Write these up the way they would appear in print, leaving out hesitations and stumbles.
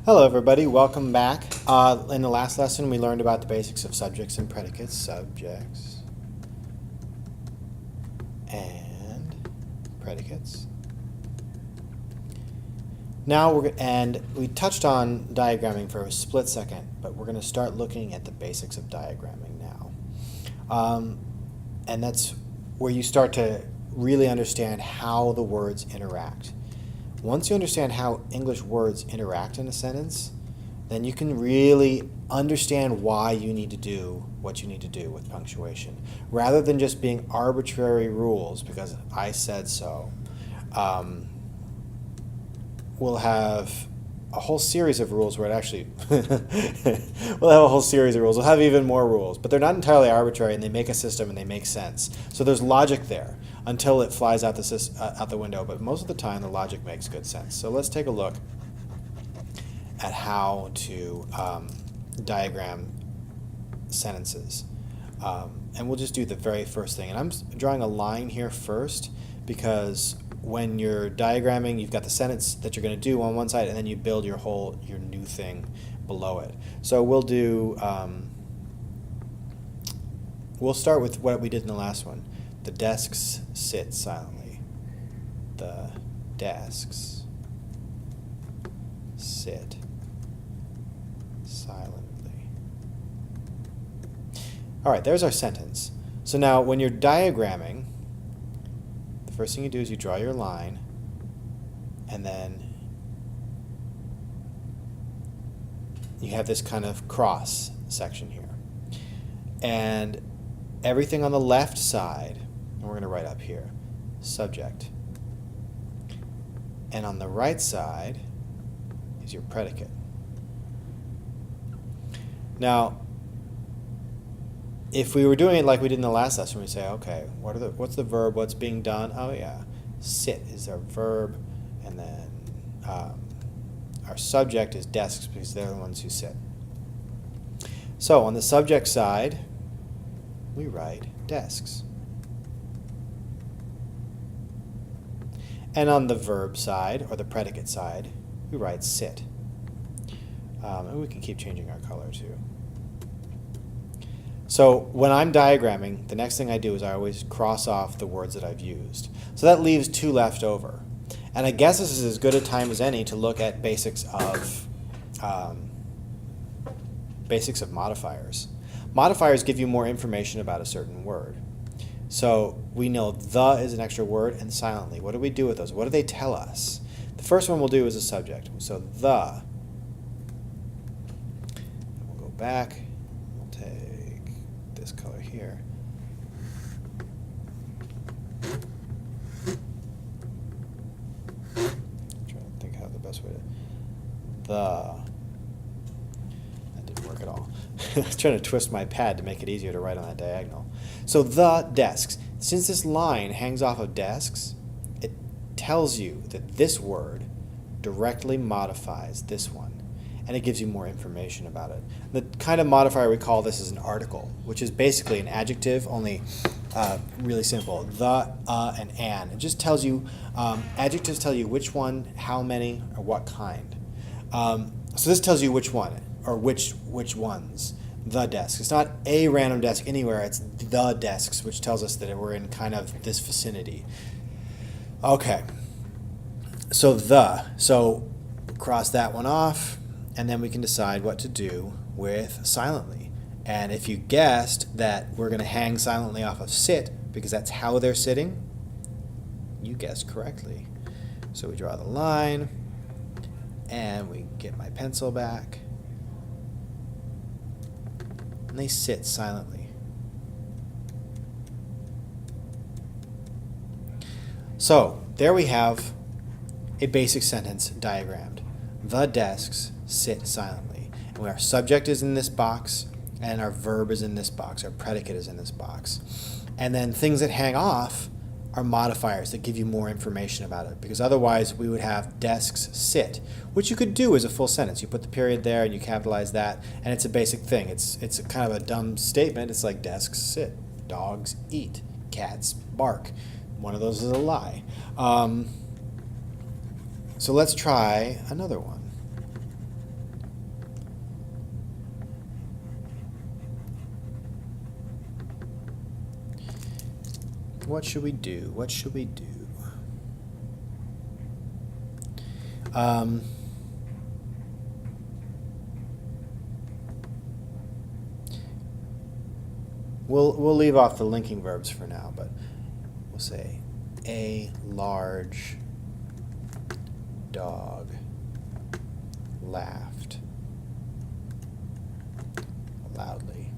Hello everybody, welcome back. In the last lesson we learned about the basics of subjects and predicates. Subjects and predicates. Now we touched on diagramming for a split second, but we're going to start looking at the basics of diagramming now. And that's where you start to really understand how the words interact. Once you understand how English words interact in a sentence, then you can really understand why you need to do what you need to do with punctuation. Rather than just being arbitrary rules, because I said so, we'll have a whole series of rules where it actually, we'll have a whole series of rules. We'll have even more rules, but they're not entirely arbitrary and they make a system and they make sense. So there's logic there until it flies out the window, but most of the time the logic makes good sense. So let's take a look at how to diagram sentences. And we'll just do the very first thing. And I'm drawing a line here first because when you're diagramming, you've got the sentence that you're going to do on one side, and then you build your new thing below it. So we'll do, we'll start with what we did in the last one. The desks sit silently. The desks sit silently. All right, there's our sentence. So now when you're diagramming, the first thing you do is you draw your line, and then you have this kind of cross section here. And everything on the left side, and we're going to write up here, subject. And on the right side is your predicate. Now, if we were doing it like we did in the last lesson, we say, okay, what's the verb, what's being done? Oh yeah, sit is our verb, and then our subject is desks because they're the ones who sit. So on the subject side, we write desks. And on the verb side, or the predicate side, we write sit. And we can keep changing our color too. So when I'm diagramming, the next thing I do is I always cross off the words that I've used. So that leaves two left over. And I guess this is as good a time as any to look at basics of modifiers. Modifiers give you more information about a certain word. So we know the is an extra word and silently. What do we do with those? What do they tell us? The first one we'll do is a subject. So the. We'll go back. We'll take this color here. I'm trying to think how the best way to. That didn't work at all. I was trying to twist my pad to make it easier to write on that diagonal. So the desks. Since this line hangs off of desks, it tells you that this word directly modifies this one, and it gives you more information about it. The kind of modifier we call this is an article, which is basically an adjective, only really simple. The, and an. It just tells you, adjectives tell you which one, how many, or what kind. So this tells you which one, or which ones. The desk. It's not a random desk anywhere, it's the desks, which tells us that we're in kind of this vicinity. Okay, so cross that one off, and then we can decide what to do with silently. And if you guessed that we're going to hang silently off of sit, because that's how they're sitting, you guessed correctly. So we draw the line, and we get my pencil back, and they sit silently. So there we have a basic sentence diagrammed. The desks sit silently. And our subject is in this box, and our verb is in this box, our predicate is in this box. And then things that hang off are modifiers that give you more information about it, because otherwise we would have desks sit, which you could do as a full sentence. You put the period there and you capitalize that, and it's a basic thing. It's a kind of a dumb statement. It's like desks sit, dogs eat, cats bark. One of those is a lie. So let's try another one. What should we do? What should we do? We'll leave off the linking verbs for now, but we'll say a large dog laughed loudly.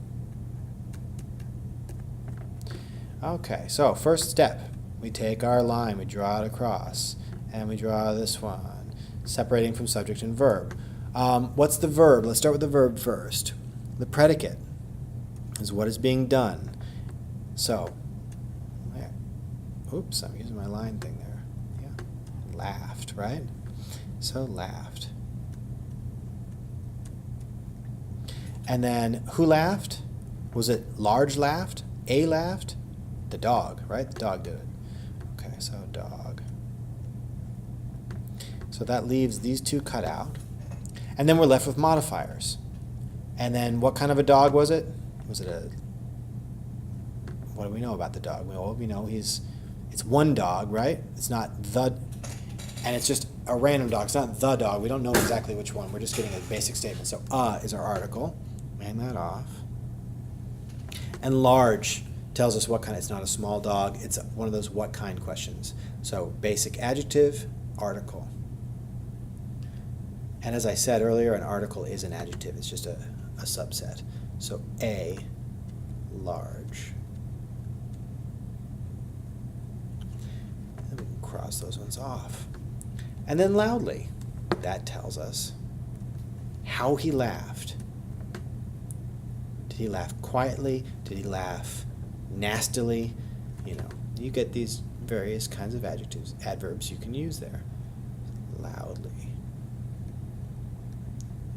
Okay, so first step, we take our line, we draw it across, and we draw this one, separating from subject and verb. What's the verb? Let's start with the verb first. The predicate is what is being done. So, oops, I'm using my line thing there. Yeah, laughed, right? So laughed. And then who laughed? Was it large laughed? A laughed? The dog, right? The dog did it. Okay, so dog. So that leaves these two cut out. And then we're left with modifiers. And then what kind of a dog was it? Was it a... What do we know about the dog? Well, we know it's one dog, right? It's not the... And it's just a random dog. It's not the dog. We don't know exactly which one. We're just getting a basic statement. So is our article. Man that off. And large tells us what kind. It's not a small dog. It's one of those what kind questions. So basic adjective, article. And as I said earlier, an article is an adjective. It's just a subset. So a large. And we can cross those ones off. And then loudly. That tells us how he laughed. Did he laugh quietly? Did he laugh nastily? You know, you get these various kinds of adjectives, adverbs you can use there. Loudly.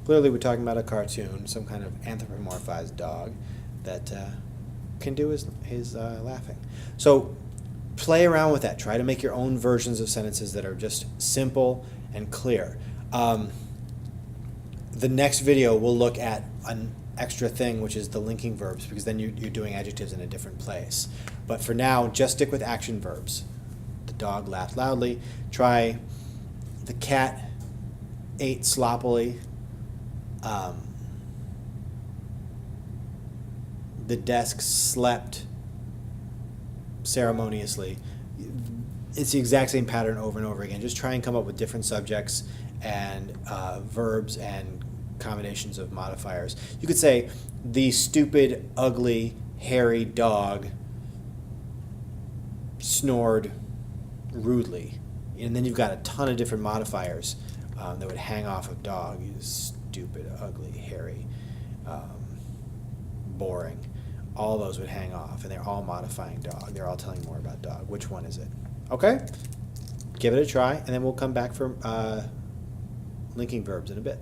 Clearly we're talking about a cartoon, some kind of anthropomorphized dog that can do his laughing. So play around with that. Try to make your own versions of sentences that are just simple and clear. The next video we'll look at an extra thing, which is the linking verbs, because then you're doing adjectives in a different place. But for now, just stick with action verbs. The dog laughed loudly. Try the cat ate sloppily. The desk slept ceremoniously. It's the exact same pattern over and over again. Just try and come up with different subjects and verbs and combinations of modifiers. You could say, the stupid, ugly, hairy dog snored rudely. And then you've got a ton of different modifiers that would hang off of dog. You stupid, ugly, hairy, boring. All those would hang off, and they're all modifying dog. They're all telling more about dog. Which one is it? Okay? Give it a try, and then we'll come back for linking verbs in a bit.